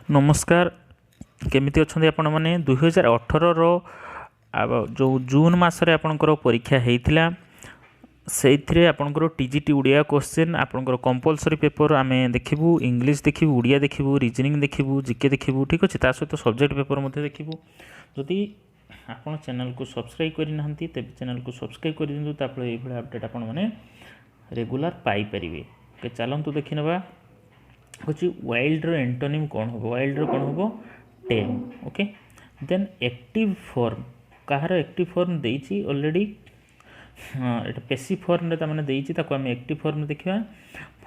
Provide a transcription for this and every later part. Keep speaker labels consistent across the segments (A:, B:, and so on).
A: नमस्कार केमिति अच्छे आपण मैंने 2018 जो जून मसरे आपणकर परीक्षा होता से आपणकर टीजीटी उड़िया क्वेश्चन आपणकर कंपलसरी पेपर आम देखू इंग्लिश देखू उड़िया देखू रीजनिंग देखू जीके देखू ठीक अच्छे सहित सब्जेक्ट पेपर देखू जदि आप चैनल को सब्सक्राइब करना तेज चैनल को सब्सक्राइब कर दिखाँ तापर ये अपडेट आपण मैंने रेगुलर पाइपर चलतु देखी ना होची वाइल्ड रो एंटोनिम कौन हो वाइल्ड रो कौन हो टेम ओके देन एक्टिव फॉर्म कहार एक्टिव फॉर्म देइछि ऑलरेडी एटा पेसिव फॉर्म रे त माने देइछि ताको हम एक्टिव फॉर्म देखिबा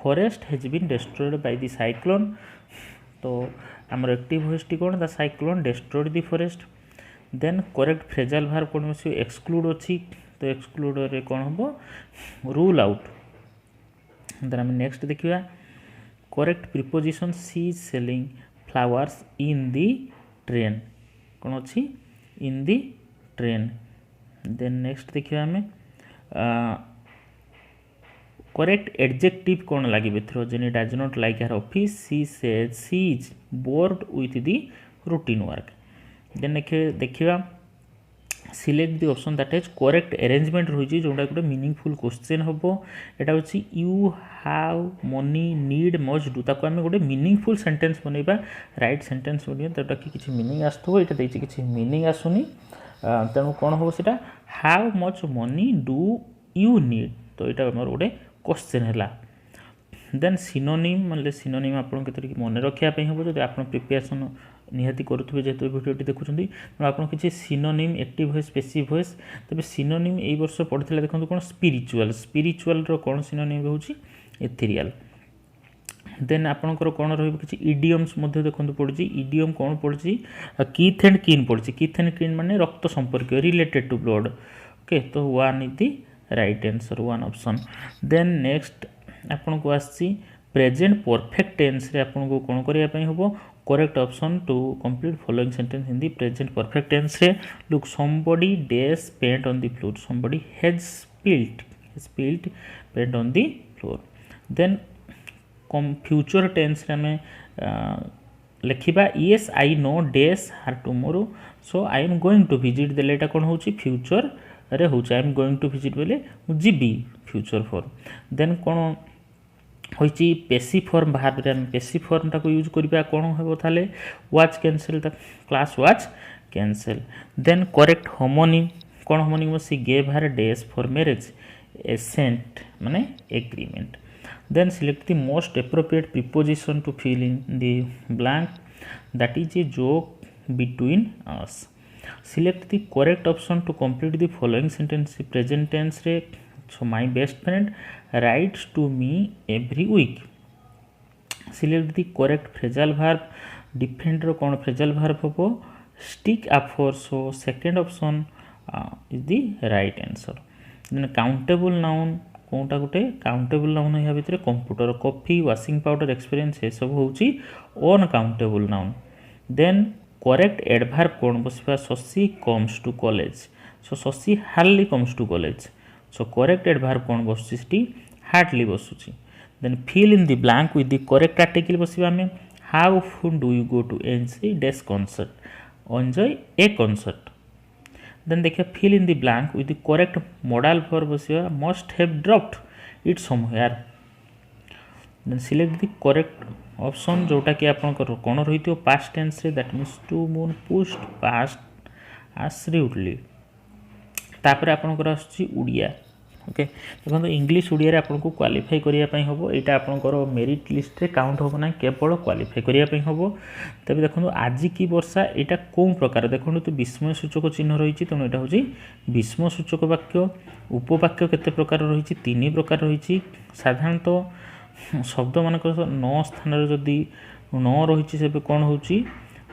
A: forest has been destroyed by the cyclone तो हमर एक्टिव वॉइस टी कोन the cyclone destroyed the forest then correct phrasal verb कोन में एक्सक्लूड अछि तो एक्सक्लूड रे कोन हो रूल आउट देन हम नेक्स्ट देखिबा correct preposition she selling flowers in the train कौन अच्छी in the train then next देखिए आम करेक्ट एडजेक्टिव कौन लगे जेने does not like her office she says she is bored with the routine work then देखिए select the option that is correct arrangement रही जोटा गोटे मीनिंगफुल क्वेश्चन हम यहाँ हूँ you have money need must do ताको आम गोटे मीनिंगफुल सेंटेंस बनइबा राइट सेंटेंस बनइबा जोटा कि किसी मीनिंग आसुव यहाँ देती किसी मीनिंग आसुनी तेणु कौन हम सीटा how much money do you need तो यहाँ आम गोटे क्वेश्चन है देन सिनोनिम मतलब सिनोनिम आपको के मन रखापी हम जब आप प्रिपेरेसन निहाती करुवे जेहेतु भिडियोटी देखुं तेणु आप किसी synonym active voice passive voice तेज सिनोनिम यही वर्ष पढ़ी देखो कौन स्पिरिचुअल स्पिरिचुअल कौन सिनोनिम रोचे एथेरियल देन आपंकर कौन रही इडियम्स देखो पड़ी इडियम कौन पड़ी कीथ एंड किन पड़ी कीथ एंड किन माने रक्त संपर्क रिलेटेड टू ब्लड ओके तो one is the right answer one option then next आपन को आसी प्रेजेंट परफेक्ट टेंस रे आपन को कौन करने हम correct option to complete following sentence in the present perfect tense रे look somebody dash paint on the floor somebody has spilled paint on the floor then future tense रे में लिखा yes I know dash her tomorrow so I am going to visit देले एटा कौन होची future रे होची I am going to visit बोले जीबी फ्यूचर फॉर्म देन कौन होची पेसी फॉर्म भार्ब रे हम पेसी फॉर्म टाको यूज करबा कौन हेबो थाले watch cancel class watch cancel then correct homonym कौन homonym she gave her dash for marriage assent माने agreement then select the most appropriate preposition to fill in the blank that is a joke between us select the correct option to complete the following sentence present tense रे so my best friend writes to me every week select the correct phrasal verb defend ro kon phrasal verb hobo stick up for so second option is the right answer then countable noun कोटा गोटे countable noun या भितर computer coffee washing powder experience ये सब होची uncountable noun then correct adverb कोन बसबा Shashi comes to college so Shashi hardly comes to college so correct adverb कौन बसुची हार्डली बसुची then fill in the blank with the correct article बसबा हमें how do you go to N C dash concert enjoy a concert then देखिए fill in the blank with the correct modal verb बसबा must have dropped it somewhere then select the correct option जोटा कि आपनकर कौन रही past tense रे that means to मून पुस्ट पास्ट आश्रिउटली तापर आपनकर आछि उड़िया ओके देखो इंग्लिश उड़िया आपको क्वालिफाई करने हम यहाँ आपंकर मेरिट लिस्ट रे काउंट हम ना केवल क्वालिफाई करने हम तब देखो आज की वर्षा यहाँ कौ प्रकार देखो तो विस्मय सूचक चिन्ह रही तेणु यहाँ हूँ विस्मय सूचक वाक्य उपवाक्य केते प्रकार रही तीन प्रकार रही साधारणतः शब्द मानक न स्थान जदि न रही से कौन हो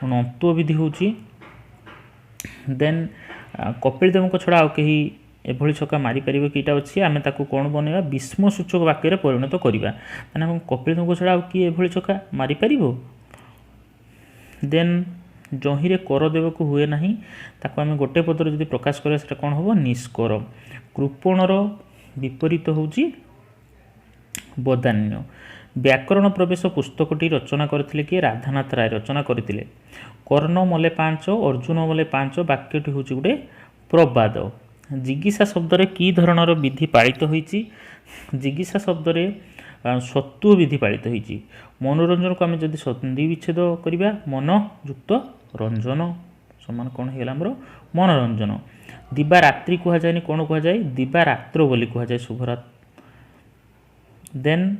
A: नत्व विधि हो देन कपिल देव छड़ा आउ कहीं एभली छक्का मारी पारे कि अच्छी आम ताकू कौन बनवा विस्मय सूचक वाक्य परिणत करवा माने कपिल देव छड़ा आउ किए एभली छक्का मारी पार देन जहीरे कर देवक हुए ना ताकू आम गोटे पदर जब प्रकाश करा से कौन हम निष्कर कृपणर विपरीत हूँ बदान्य व्याकरण प्रवेश पुस्तकटी रचना करथिले कि राधानाथ राय रचना करथिले। कर्ण मले 5 अर्जुन मले 5 वाक्यटी होची गुटे प्रबाद। जिगीषा शब्द रे की धरणर विधि पालित होईची? जिगीषा शब्द रे सत्व विधि पालित होईची। मनोरंजन को आम जदि संधि विच्छेद करिबा मन युक्त रंजन समान कौन है आमर मनोरंजन। दिबा रात्रि कह जाए कौन कह जाए दिबा रात्र बोली कह जाए शुभरात। देन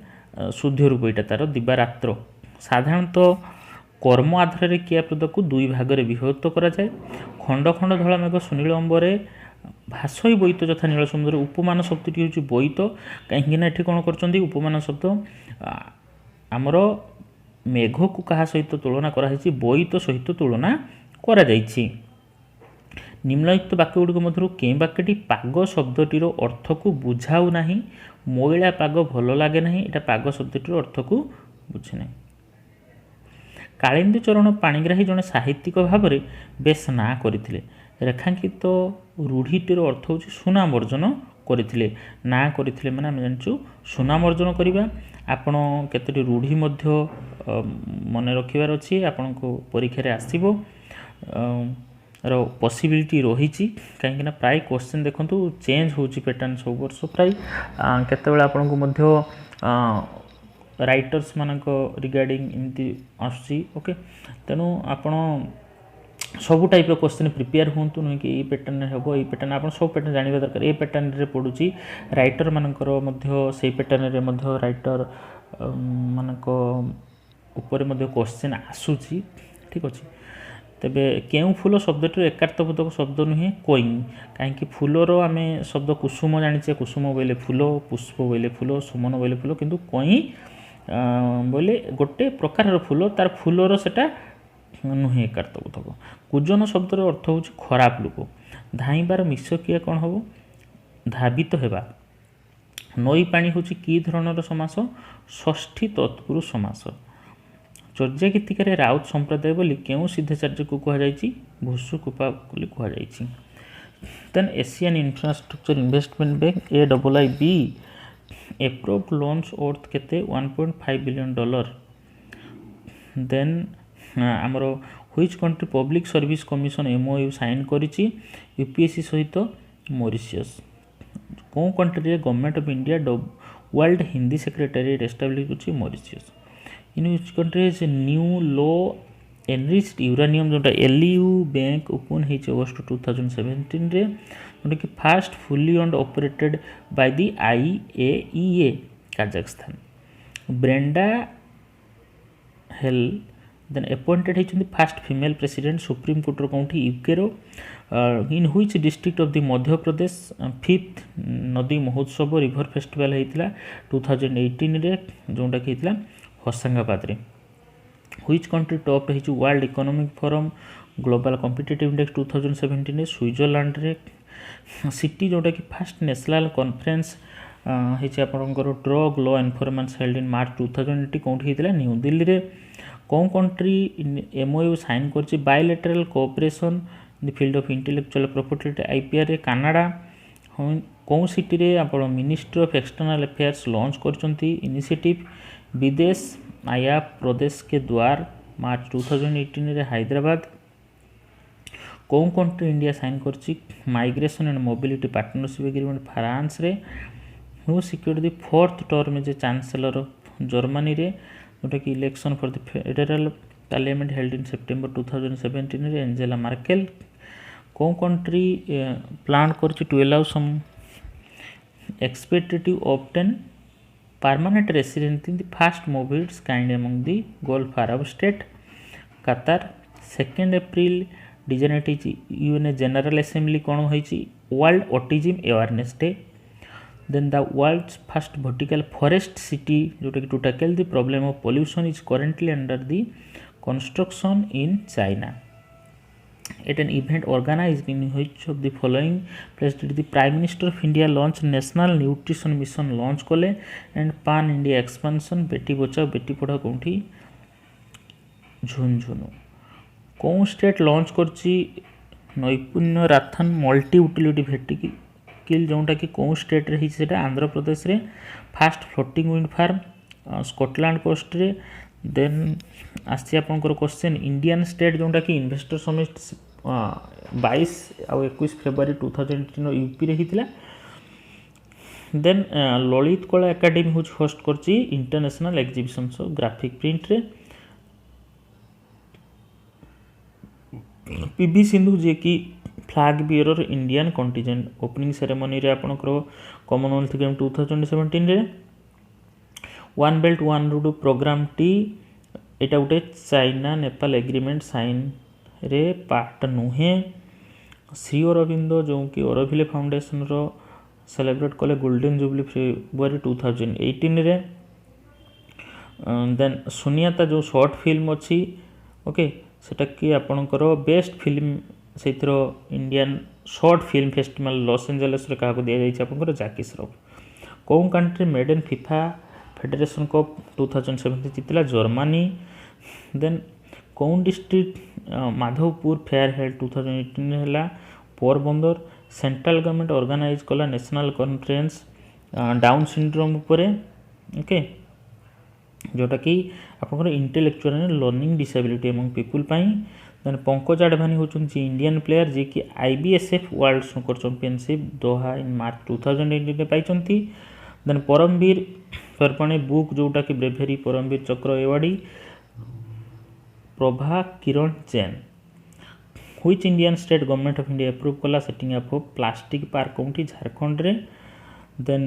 A: शुद्ध रूप यहाँ तार दिबा रात्र। साधारणतः कर्म आधार क्रियापद को दुई भाग में विभक्त करा जाए। खंड खंड धला मेघ सुनील अंबरे भाषई बोईत यथा नील समुद्र। उपमान शब्दटी हूँ बोईत कहीं ये कौन कर उपमान शब्द आमर मेघ को क्या सहित तुलना कराई बोईत सहित तुलना करा जाइछि। निम्नलिखित वाक्य गुड़िक मध्य के वाक्यटी पाग शब्दटीर अर्थ को बुझाऊ ना मैला पाग भल लगे ना यहाँ पाग शब्दटीर अर्थ को बुझे ना। कालिंदी चरण पाणिग्राही जड़े साहित्यिक भाव में बेस ना करथिले। रेखांकित रूढ़ीटीर अर्थ हूँ सुनाम अर्जन करथिले। ना करथिले माने आम जानिछु सुनाम अर्जन करबा। आपण केतोटी रूढ़ी मध्य मन रखिबार अछि। आपनको परीक्षा रे आसीबो रो पॉसिबिलिटी रही कहीं प्राय क्वेश्चन देखंतु चेंज होची पैटर्न सब वर्ष प्राय केतेबेला आपनको मध्य राइटर्स मानक रिगार्डिंग एमती आसी। ओके तेणु आपण सब टाइप क्वेश्चन प्रिपेयर हूँ नुह कि ये पैटर्न हम ये पैटर्न आप सब पैटर्न जानवा दरकार। ये पैटर्न रे पड़ुची राइटर मानकर मध्य से पैटर्न रे मध्य राइटर मानक ऊपर मध्य क्वेश्चन आसूची। ठीक अच्छे तेबे केउ फूल शब्दटी एकार्थबोधक शब्द नुहे कोई कहीं फूलर आम शब्द कुसुम जाने कुसुम बोले फूल पुष्प बोले फूल सुमन बोले फूल किंतु कोई बोले गोटे प्रकार फूल तार फूलर सेटा नुहे एकार्थबोधक। कुजन शब्दर अर्थ हूँ खराब लोक। धाइबार मिश्रक्रिया कौन हम धावित हेबा। नई पानी हूँ कि धरणर समास षष्ठी तत्पुरुष समास। चर्या गीतिकार राउत संप्रदाय बोली केउ सिद्धाचार्य को कहुई भूसुकुपा बोली कहुई। Then Asian infrastructure investment bank AIIB approved loans worth केते 1.5 बिलियन डॉलर। देन आमर which country public service commission MOU sign करिछि UPSC सहित मॉरिशस। कौ country government of India world Hindi secretariat establish होछि Mauritius. In which country is new low enriched uranium जोटा LEU bank open हो August 2017 रे जोटा कि first fully owned operated by the IAEA Kazakhstan. Brenda hello then appointed होती first female president supreme court कौटी UK रो। In which district of the Madhya Pradesh 5th नदी महोत्सव रिवर फेस्टिवल होता 2018 रे जोटा कि होता होशंगाबाद रे। व्हिच कंट्री टॉप रही world economic forum global competitive index 2017 रे स्विट्जरलैंड रे। सिटी जोटा कि फास्ट नेशनल कॉन्फ्रेंस होती आपंकर drug law enforcement held in March 2020 कौटी होता न्यू दिल्ली रे। कौन कंट्री MOU साइन कर bilateral cooperation in the field of intellectual property IPR रे कनाडा। कौन सिटी रे आप ministry of external affairs launch कर इनिशिएटिव विदेश आया प्रदेश के द्वार मार्च 2018 रे हैदराबाद। कौन कंट्री इंडिया साइन कर migration and mobility partnership agreement France रे। Who secured the 4th term as chancellor Germany रे जोटा कि election for the federal parliament held in September 2017 रे एंजेला मार्केल। कौन कंट्री प्लान कर to allow some expected obtain permanent resident in the first moves kind among the Gulf Arab state Qatar. 2 April designate UN general assembly कौन होती world autism awareness day. Then the world's first vertical forest city जोटा कि to tackle the problem of pollution is currently under the construction in China. At an event organized in which of the following place did the Prime Minister of India launch National Nutrition Mission launch कले and Pan India expansion Beti Bachao Beti Padhao कौटी Jhunjhunu. कौन state launch करची नैपुण्य राथन multi utility भेटिकी जोटा कि कौन state रही आंध्र प्रदेश रे। Fast floating wind farm Scotland coast रे। Then आसी आपंकर क्वेश्चन इंडियन स्टेट जोटा कि इन्वेस्टर समिट 22 आउ 21 फेब्रुआरी 2018 यूपी रे हितला। देन ललित कला एकेडमी हूँ होस्ट करची international exhibition of graphic print रे। पीवी सिंधु जे कि flag bearer Indian contingent opening ceremony रे आपनकर कॉमनवेल्थ गेम 2017 रे। One belt one road programme टी एटा गोटे चाइना नेपाल एग्रीमेंट साइन रे पार्ट नुहे। श्री अरविंद जो कि अरविले फाउंडेशन रो सेलिब्रेट कले गोल्डन जुबली फेब्रुआरी 2018 रे। देन सुनियाता जो शॉर्ट फिल्म अच्छी ओके सेटा कि आपणकर बेस्ट फिल्म से Indian short film festival Los Angeles रे क्या दि जाए आपंकर जैकी श्रॉफ। कौन country made in FIFA federation cup 2017 जीतला जर्मनी। देन कौन डिस्ट्रिक्ट माधवपुर फेयर हेल्ड 2018 है पोरबंदर। सेंट्रल गवर्नमेंट ऑर्गेनाइज कला नेशनल कॉन्फ्रेंस डाउन सिंड्रोम उपरे ओके जोटा कि आपंकर intellectual learning disability among people पाई। देन पंकज आडवाणी होचुंची इंडियन प्लेयर जे कि IBSF world snooker championship Doha in March 2018 में पाइचंती। देन परमवीर फरपणे बुक जोटा कि bravery Paramvir Chakra awardee Prabha Kiran Jain. Which Indian state government of India approve कला setting up of plastic park कोठी झारखंड रे। देन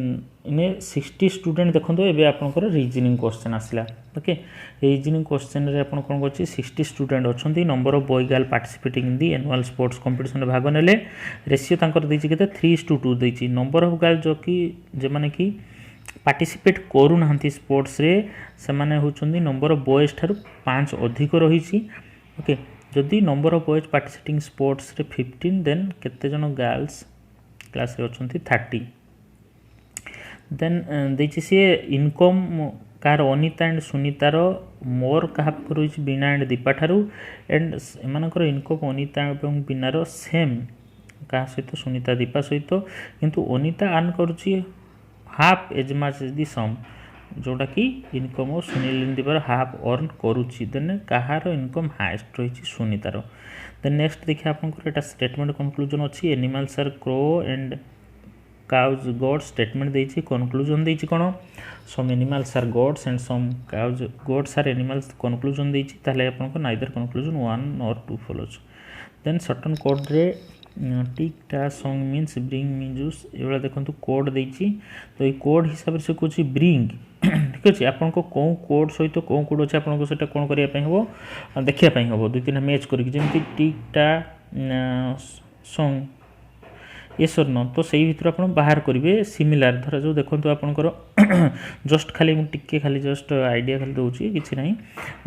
A: इने 60 स्टूडेंट देखो एबे आपनकर रीजनिंग क्वेश्चन आसला ओके। रीजनिंग क्वेश्चन रे आपन कोन करछि 60 स्टूडेंट अछंती number of boy girl participating in the annual sports competition भाग नेले। रेशियो तांकर दैछि केते 3:2 दैछि। नंबर ऑफ गर्ल जो कि जे माने कि पार्टिसिपेट करू नाहंती स्पोर्ट्स रे से माने होचंदी नंबर ऑफ बॉयज ठारू 5 अधिक रहिछि ओके। जदि number of boys participating sports रे 15 देन केते जन गर्ल्स क्लास रे अछंती 30। देन देखिए सी इनकम कार अनिता एंड सुनीतार मोर क्या रही बीणा एंड दीपा ठारू एंड एमानकर इनकम अनिता और बीणार सेम क्या सहित सुनीता दीपा सहित किंतु अनिता अर्न करुच्ची half as much as the sum जोटा कि इनकम और सुनील दीपार हाफ अर्न करुच्ची। देन कहार इनकम हाएस्ट रही सुनीतार। देन नेक्स्ट देखिए आपंकर स्टेटमेंट कनक्लूजन अच्छी animals are crow and cows gods statement देछि कनक्लूजन देछि कोन some animals are gods and some cows gods are animals conclusion देछि ताले आपन को नाइदर कनक्लूजन 1 और 2 फॉलोज। देन सर्टन कोड रे टिक टा song means bring me juice एवला देखंतु कोड देछि तो ए कोड हिसाब से कुछ ब्रिंग ठीक अछि आपन को कोड सहित को कोड अछि आपन को सेटा कोन करिया पई हबो देखिया पई हबो दुई तीन मैच करि जेमति टिक टा सॉन्ग यस और नो तो सही भितर आपन बाहर करेंगे सिमिलार धर जो देखो आपंकर जस्ट खाली टिके खाली जस्ट आइडिया खाली दूसरी किसी ना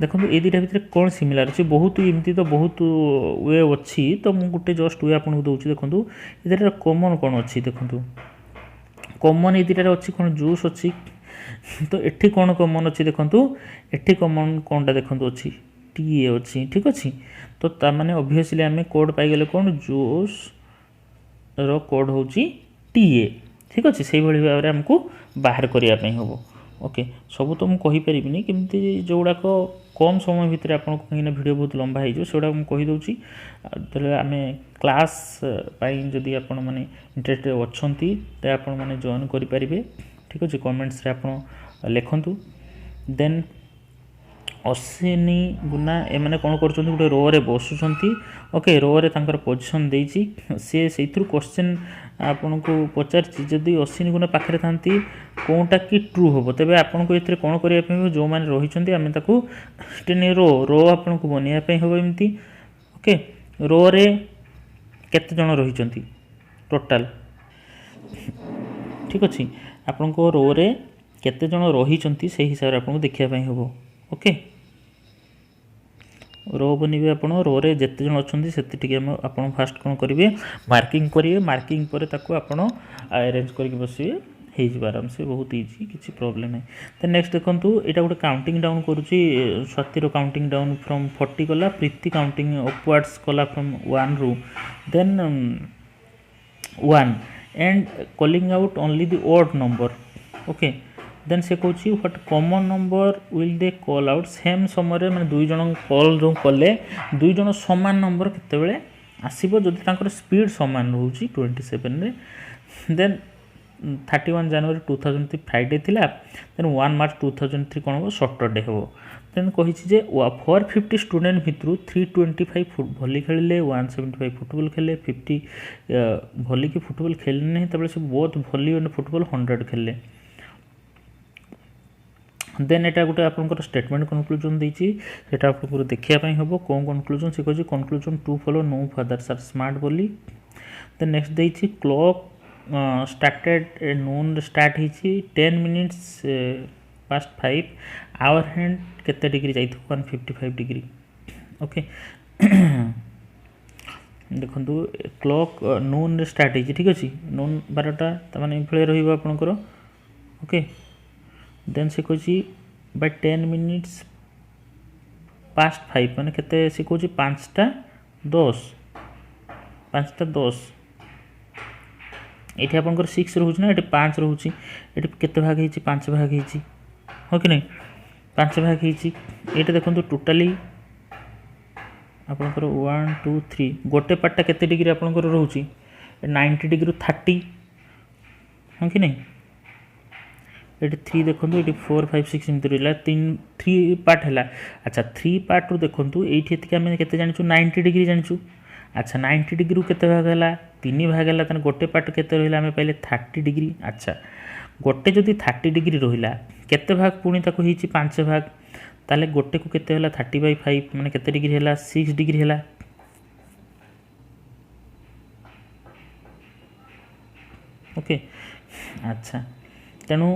A: देखो ये दुटा भितर कौन सिमिलार अच्छी बहुत एमती तो बहुत वे अच्छी तो मुझे गोटे जस्ट वे आपको दूसरी देखो ये कॉमन कौन अच्छी देखो कॉमन ये दुटार अच्छी कौन जूस अच्छी तो एठी कौन कॉमन अच्छी देखो एठी कॉमन कौनटा देखो अच्छी टी अच्छी ठीक अच्छे तो ताने ऑब्वियसली आम कोड पाईगले कौन जूस रो कोड हूँ टीए ठीक अच्छे से भाव में आमको बाहर करने हम ओके सब तो मुझे कहीपरि केमती जो गुड़ाक कम समय भितर आपको कहीं वीडियो बहुत लंबा हो सेगुड़ा मुझे कहीदे आम क्लास जदि आपण मैंने इंटरेस्टेड अच्छा तो आपण मैंने जॉइन करेंगे ठीक अच्छे कमेंट्स रे आप लिखु। देन अश्विनी गुना एमाने कौन कर गोटे रो रे बसुंट ओके रो रे तांकर पोजिशन देछि सी से क्वेश्चन आपन को पचार जदि अश्विनी गुना पाखे था कौनटा कि ट्रू हम तेज आपन को ये कौन करने जो मैंने रही आम रो रो आपन को बनवाई हम एमती ओके रो रे केते जन रही टोटाल ठीक अच्छे आपन को रो रे केते जन रही से हिसाब से आपको देखापी हम ओके रो बनवे आप रो रे जिते जन अच्छा से आप फास्ट कौन करेंगे मार्किंग करेंगे मार्किंग पर अरेंज करके बसवे हो आराम से बहुत इजी किसी प्रॉब्लम है। तो नेक्स्ट देखो यहाँ गोटे काउंटिंग डाउन करुच्ची स्वातिर काउंटिंग डाउन फ्रॉम 40 कला प्रीति काउंटिंग अपवर्ड्स कला फ्रॉम 1 रू then 1 and calling out only the odd number okay then से कौन what common number will they call out same समय मैंने दुई जन कॉल जो कले दुई जन समान नंबर केतेबेले आसीबो जदि तांकर स्पीड समान रहउची 27 रे देन 31 जनवरी 2003 फ्राइडे थिला देन 1 मार्च 2003 कोन हो सैटरडे हो देन कहि जे 450 स्टूडेंट भितरु 325 भली खेलिले 175 फुटबॉल खेले 50 भली की फुटबॉल खेलने नहीं तबले से बहुत भली और फुटबॉल 100 खेले देन एटा गोटे आपनकर स्टेटमेंट कंक्लूजन देछि सेटा आपको देखिया पई हबो कोन कंक्लूजन से कहै conclusion to follow no fathers are smart बोली देन नेक्स्ट देछि क्लॉक started noon start ହେଇଛି 10 minutes past 5 आवर हैंड केते डिग्री जाइथो 155 डिग्री ओके देखंतु क्लॉक नून रे स्टार्ट ହେଇଛି ठीक अछि नून 12टा त माने इफळे रहिबो आपनकर ओके देन से कहछि बाय 10 minutes past 5 माने केते से कहछि 5टा 10 ये आपंकर 6 रोचे ना ये 5 रोचे ये केते भाग होती 5 भाग होती हाँ कि नहीं 5 भाग होती ये देखो टोटाली आपंकर 1 2 3 गोटे पार्टा केते डिग्री आपंकर रोचे 90 डिग्री 30 हाँ कि नहीं ये 3 देखो ये 4 5 6 एमती रहा 3 पार्ट है अच्छा 3 पार्ट रू देखो ये आम के जाचु 90 डिग्री जाचु अच्छा 90 डिग्री केते भाग है 3 भाग है तने गोटे पार्ट केते रहिला हमें पहले 30 डिग्री अच्छा गोटे जदि 30 डिग्री रहिला केते भाग पुणी ताको हिची 5 भाग ताले गोटे को केते होला 30/5 माने केते डिग्री हैला 6 डिग्री हैला ओके अच्छा तेणु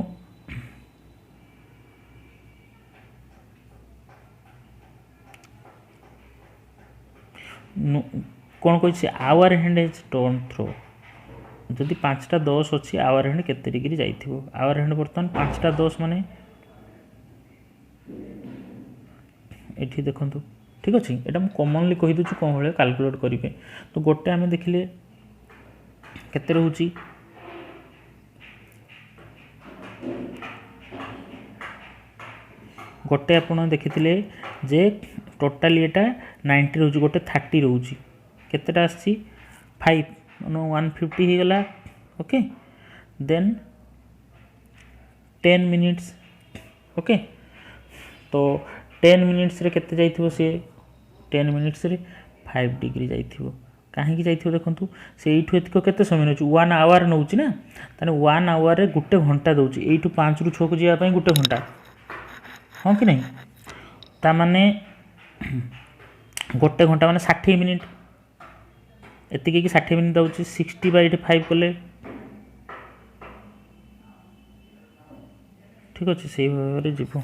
A: कौन कही hour hand is turn through जदि 5टा 10 अच्छी आवर हैंड केते डिग्री जाइथिबो आवर हैंड बर्तमान 5टा 10 माने एठी देखंतु ठीक अछि एटा हम कॉमनली कहि दछु कोन होले कैलकुलेट करिवे तो गोटे आमे देखिले केते रहउची गोटे आपण देखिथिले जे टोटल एटा 90 रहउची गोटे 30 रहउची केतेटा आछि 5 नो 150 ही गला ओके देन 10 मिनिट्स ओके तो 10 मिनिट्स रे केते जाइथिबो से 10 मिनिट्स रे 5 डिग्री जाइथिबो काहे की जाइथिबो देखंतु से एठु एतको केते समय नउची 1 आवर नउची ना तने 1 आवर रे गुटे घंटा दउची एठु 5 रु 6 को जिया पई गुटे घंटा हां कि नहीं ता माने गोटे घंटा माने 60 मिनिट एतिके कि 60 मिनिट दउची 60/5 कले ठीक अछि सेही भाबरे जीवो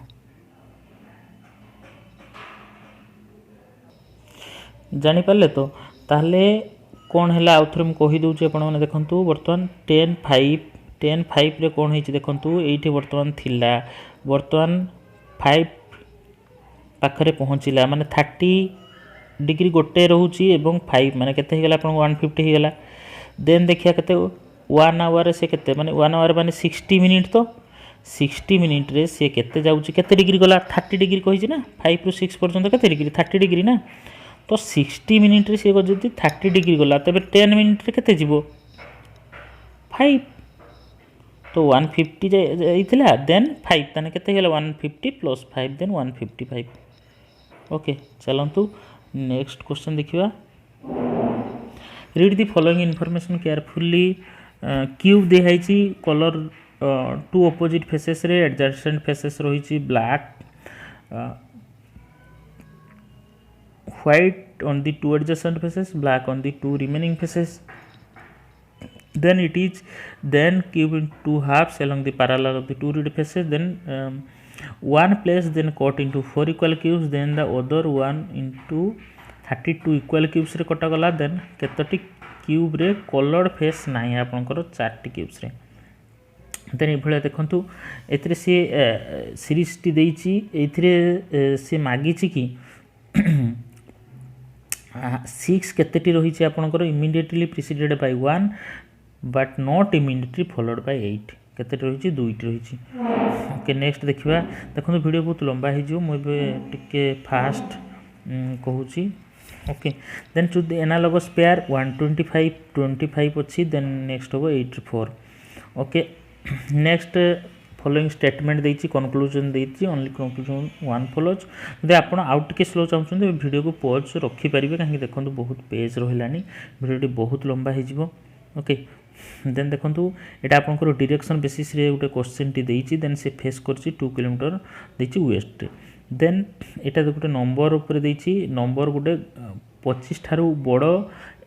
A: जानि पाले तो ताहले कोन हैला आउथरे हम कहि दउची आपण माने देखंतु वर्तमान 10:5 रे कोन हेची देखंतु एठी वर्तमान थिला वर्तमान 5 पाखरे पहुँचला माने 30 डिग्री गोटे रोचे एवं 5 माने केते हिगला आपन 150 हिगला देन देखिया केते 1 आवर से केते माने 1 आवर माने 60 मिनिट तो 60 मिनिट रे से केते जाउची केते डिग्री गला 30 डिग्री कहि छी ना 5 रु 6 पर्यंत केते डिग्री 30 डिग्री ना तो 60 मिनिट रे से जदी 30 डिग्री गला तबे 10 मिनिट रे केते जीवो 5 तो 150 जाइथिला देन 5 तने केते गेला 150 प्लस 5 देन 155 ओके चलंतु नेक्स्ट क्वेश्चन देखिबा read the following information carefully cube दे हाइची कलर टू ऑपोजिट फेसेस रे एडजस्टेंट फेसेस रहिची black white on the two adjacent faces black on the two remaining faces then it is then cubed in two halves along the parallel of the two read faces then one place then cut into four equal cubes then the other one into 32 equal cubes रे कटा गला then केतटी cube रे coloured face नाही आपनकर 4टी cubes रे then एभळे देखंतु एथिरे से सीरीज टी देइची एथिरे से मागिची कि 6 केतेटी रहिछि आपनकर immediately preceded by 1 but not immediately followed by 8 केतेटी रहिछि 2टी रहिछि ओके नेक्स्ट देखा देखो वीडियो बहुत लंबा हो फास्ट कहूँ okay then choose the analogous pair 125 25 अच्छी देन नेक्स्ट हम 84 ओके नेक्स्ट फॉलोइंग स्टेटमेंट देती कनक्लूजन देती ओनली कनक्लूजन वन फॉलोज जब आप आउ टे स्लो चाहते वीडियो को पॉज रखिपारे कहीं देखो बहुत पेज रही वीडियो बहुत लंबा हो ओके देन देखो यहाँ आपंकर डायरेक्शन बेसिस गोटे क्वेश्चन टी देती देन से फेस कर 2 किलोमीटर देती वेस्ट देन यहाँ गोटे नंबर उपर देती नंबर गोटे 25 ठारू बड़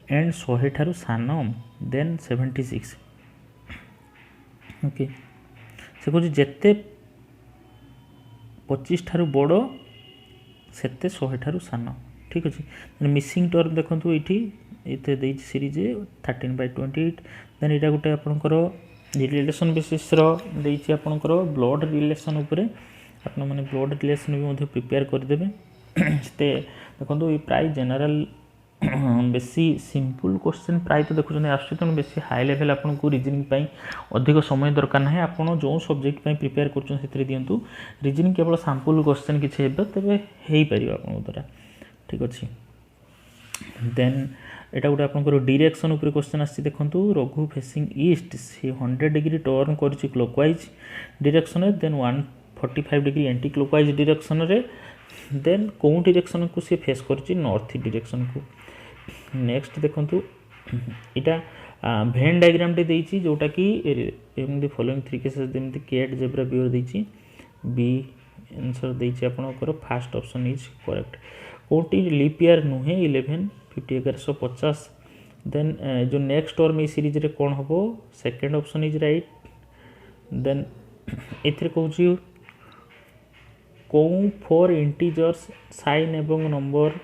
A: एंड 100 ठारू सान देन 76 ओके से कह जिते 25 ठारू बड़ सेते 100 ठारू सान ठीक अच्छे मिसिंग टर्म देखो ये सीरीज 13/28 देन यहाँ गोटे आपंकर रिलेशन बेसिस रही आपंकर ब्लड रिलेशन उपरे आपण मैंने ब्लड रिलेशन भी प्रिपेयर करदे देखो ये प्राय जनरल बेसी सिंपल क्वेश्चन प्राय तो देखुं आस बेसी हाई लेवल आपको रिजनिंग अधिक समय दरकार ना आप जो सब्जेक्ट प्रिपेयर कर दिंतु रिजनिंग केवल सैंपल क्वेश्चन किसी हे तेज हो पार आप द्वारा ठीक अच्छे देन यहाँ गोटे आप डायरेक्शन उपर क्वेश्चन आसी देखो रघु फेसिंग ईस्ट सी 100 डिग्री टर्न कर clockwise direction then 145 degree anti clockwise direction रे देन कौ डायरेक्शन को सी फेस कर नॉर्थ डायरेक्शन को नेक्स्ट देखो यहाँ भेन डायग्राम टे देती जोटा कि एमती फॉलोइंग 3 केसेस जमी कैट जेब्रा बियर देती बी आंसर देती आपंकर फास्ट ऑप्शन इज करेक्ट कौटी लीप ईयर नुहे 1150 देन जो नेक्स्ट टर्म सीरीज रे कौन हम second option is right then एथरे कहूँ कौ 4 इंटीजर्स साइन एवं number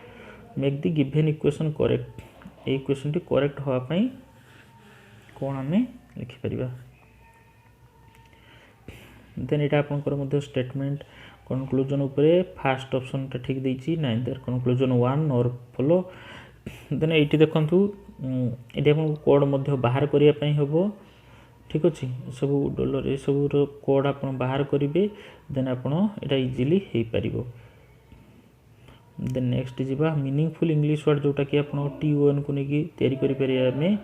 A: make the given equation correct ये इक्वेशन टी करेक्ट होगापाई कौन आम लिखिपर देन यहाँ आपंकर स्टेटमेंट कनक्लूजन उपरे फास्ट ऑप्शन टा ठीक देती नाइदर कनक्लूजन 1 और फॉलो देन ये देखूँ ये कोड बाहर करने हम ठीक अच्छे सब डॉलर ये सब कोड आप बाहर करेंगे देन आप इजिली हो पार देन नेक्स्ट जावा मीनिंगफुल इंग्लिश वर्ड जोटा कि आप T1 को लेकिन तैयारी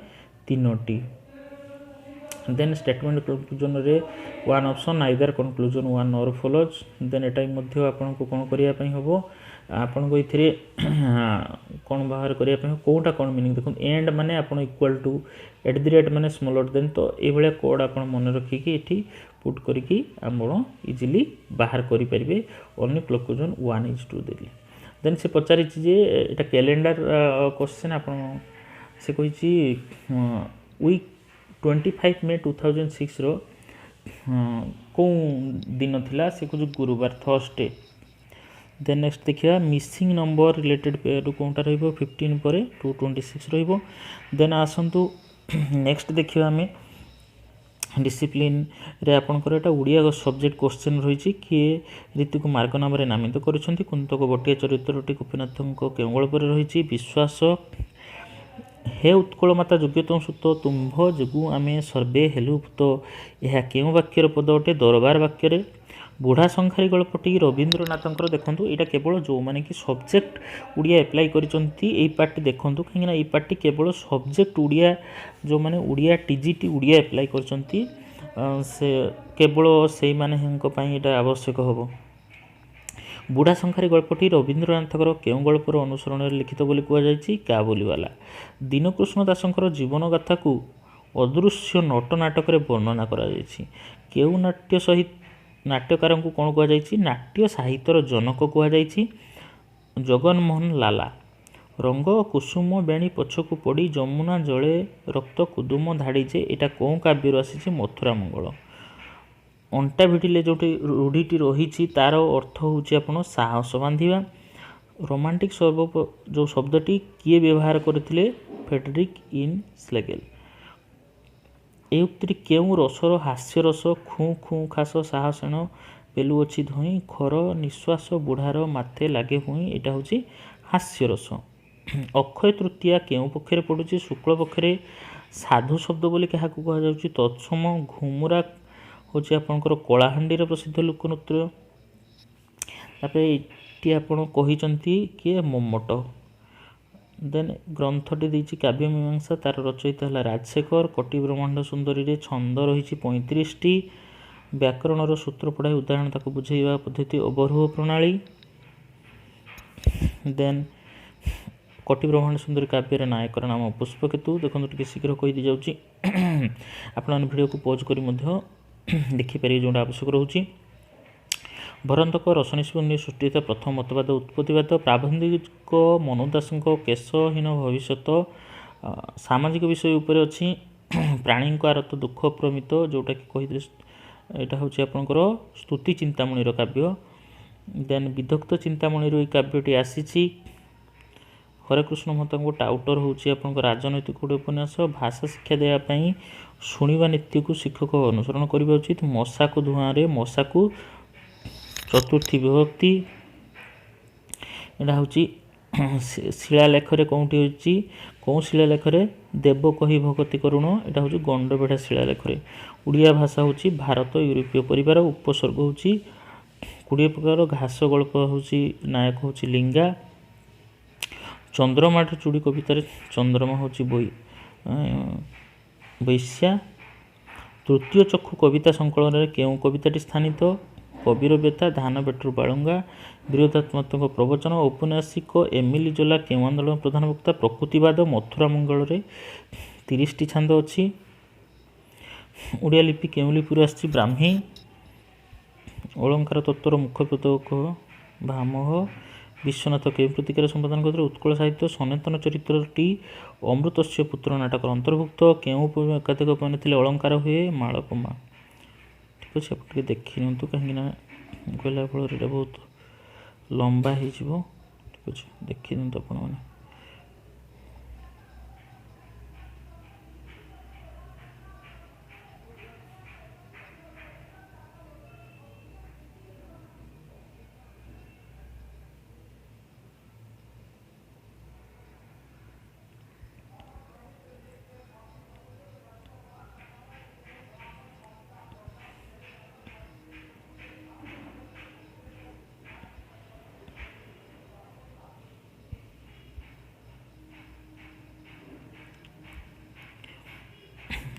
A: 3टी देन स्टेटमेंट कनक्लूजन रे वन ऑप्शन नाइदर कनक्लूजन 1 और फॉलोज देन एटा आपन को कौन करने हम आपन को इथिरे कौन बाहर करने कौटा कौन मीनिंग देखो एंड माने आपन equal to at the rate माने स्मॉलर देन तो ये कोड आप मन रखिकी ये पुट करके आप इजिली बाहर करेंगे only conclusion 1 is to daily then से पचारि ये कैलेंडर क्वेश्चन आप से कही वीक 25 मे 2006 रो कौ दिन थिला से कुछ गुरुवार थर्सडे देन नेक्स्ट देखिए मिसिंग नंबर रिलेटेड पेयर कौटा रहिबो 15 पर 226 रहिबो देन आसंतु नेक्स्ट देखिए आम डिसिप्लिन रे आपनकर एटा उड़िया सब्जेक्ट क्वेश्चन रही किए ऋतु को मार्ग नाम नामित कर कुंतक गोटे चरित्रटी गोपीनाथों केवल रही विश्वास हे उत्कल माता योग्यतम सुत तुम्भ जो आम सर्वे हेलु तो यह क्यों वाक्यर पद अटे दरबार वाक्य बुढ़ा संखारी गल्पटी रवींद्रनाथ देखो यहाँ केवल जो मैंने कि सब्जेक्ट उड़िया एप्लाई करी पार्टी देखूँ कहीं पार्टी केवल सब्जेक्ट उड़िया जो मैंने उड़िया टीजीटी उड़िया एप्लाई करी से केवल से माने आवश्यक हम बुढ़ा संखारी गल्पटी रवींद्रनाथर क्यों गल्पर अनुसरण लिखित बोली कहुई का बोलीवाला दीनकृष्ण दासंकर जीवन गाथा को अदृश्य नट नाटक वर्णना कर नाट्य सहित नाट्यकार को कौन कहुई नाट्य साहित्यर जनक कहुई जगनमोहन लाला रंग कुसुम बेणी पछकू पड़ी जमुना जले रक्त कुदुम धाड़ी जे एटा कौ काव्य आसी मथुरा मंगल अंटा भिड़िले जो रूढ़ी रही तार अर्थ हूँ आप साहस बांधा रोमांटिक जो शब्दटी किए व्यवहार करते फ्रेडरिक इन स्लेगेल ए उक्ति क्यों रसर हास्य रस खूँ खूँ खास साहसेण पेलु अच्छी धई खर निश्वास बुढ़ार माथे लगे हुई यहाँ हूँ हास्य रस अक्षय तृतीया क्यों पक्षे पड़ुची शुक्ल पक्षे साधु शब्द बोली क्या कहुच्छी तत्सम घुमुरा हूँ आपणकर कलाहांडीर प्रसिद्ध लोकनृत्य। तापर ये आपण कही किए मम्मट। देन ग्रंथटी देती काव्य मीमांसा, तार रचयिता है राजशेखर। कटि ब्रह्मांड सुंदरी रे छंद रही 35टी। व्याकरणर सूत्र पढ़ाई उदाहरण ताको बुझेଇବା पद्धति अवरोह प्रणाली। देन कटि ब्रह्मांड सुंदरी काव्यर नायकर नाम पुष्पकेतु। देखो टे शीघ्र कहीदी जाऊँगी आपण भिडियो को पॉज कर देखिपारे जो आवश्यक रोचे। भरतक रसनिष्पन्न सृष्टिता प्रथम मतवाद उत्पत्तिवाद। प्राबंधिक मनुदास केशहीन भविष्यत सामाजिक विषय उपर अच्छी। प्राणी आरत दुख प्रमित जोटा कि कही यहाँ हूँ आपंकर स्तुति चिंतामणिर काव्य। देन विधक्त चिंतामणिर ये काव्यटी आसी। हरेकृष्ण महता टाउटर हूँ आप राजनैतिक गोटे उपन्यास। भाषा शिक्षा देवाई शुणा नीति को शिक्षक अनुसरण करने उचित। मशा को धूआं मशा को चतुर्थी विभक्ति। यहाँ हूँ शिलालेखरे कौटी हो कौ शिलालेखरे देव कही भगति करुण। यहाँ हूँ गंडबेढ़ा शिलालेखरे। उड़िया भाषा हूँ भारत यूरोपीय परिवार। उपसर्ग हूँ 20 प्रकार। घास गल्प हूँ नायक हूँ लिंगा। चंद्रमा चूड़ी कवितार चंद्रमा हूँ वैश्या। तृतीय चक्षु कविता संकलन में केउं कविताटी स्थानित। कबीर व्यथा धान बेटर बालुंगा। विरोधात्मक प्रवचन। औपन्यासिक एमिली जोला केउं आंदोलन प्रधान वक्ता। प्रकृतिवाद मथुरा मंगल 30टी छांद अच्छी। ओडिया लिपि केउं लिपिरू आसी ब्राह्मी। अलंकार तत्वर मुख्य प्रतक भामह। विश्वनाथ केउं प्रतिकार संपादन करते। उत्कल साहित्य सनातन चरित्रटी अमृतस्य पुत्र नाटक अंतर्भुक्त। केउं एकाधिक उपन्यास थे अलंकार हुए मालपमा। ठीक अच्छे आप देखी नियंतु कहीं कहला फल ये बहुत लंबा हो। ठीक अच्छे देखी दिंतु आपण मैंने।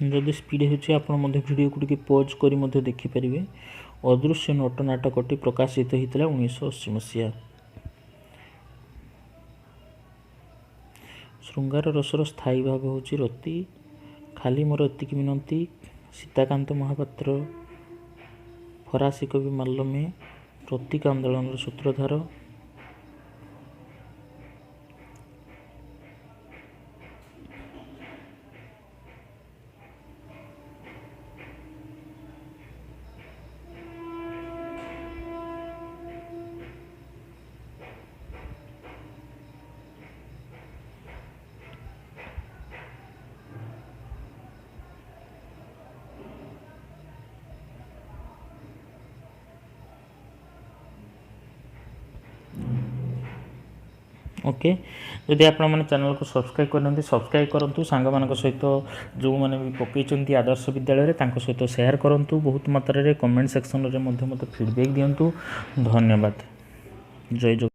A: जदि स्पीड हो भिडियो को टी पॉज कर देखिपारे। अदृश्य नट नाटकटी प्रकाशित होता 1980 मसीहा। श्रृंगार रसर स्थायी भाव हूँ रति। खाली मोर एतिकी मिनती। सीताकांत महापात्र। फरासी कवि माल्लमे। प्रतीक आंदोलन सूत्रधार। ओके जदि आपण मैंने चैनल को सब्सक्राइब करते सब्सक्राइब करूँ। सांग मान सहित जो मैंने भी पकई आदर्श विद्यालय सहित शेयर करूँ। बहुत मात्रा रे कमेंट सेक्शन रे मत फीडबैक दिंतु। धन्यवाद। जय जगन्नाथ।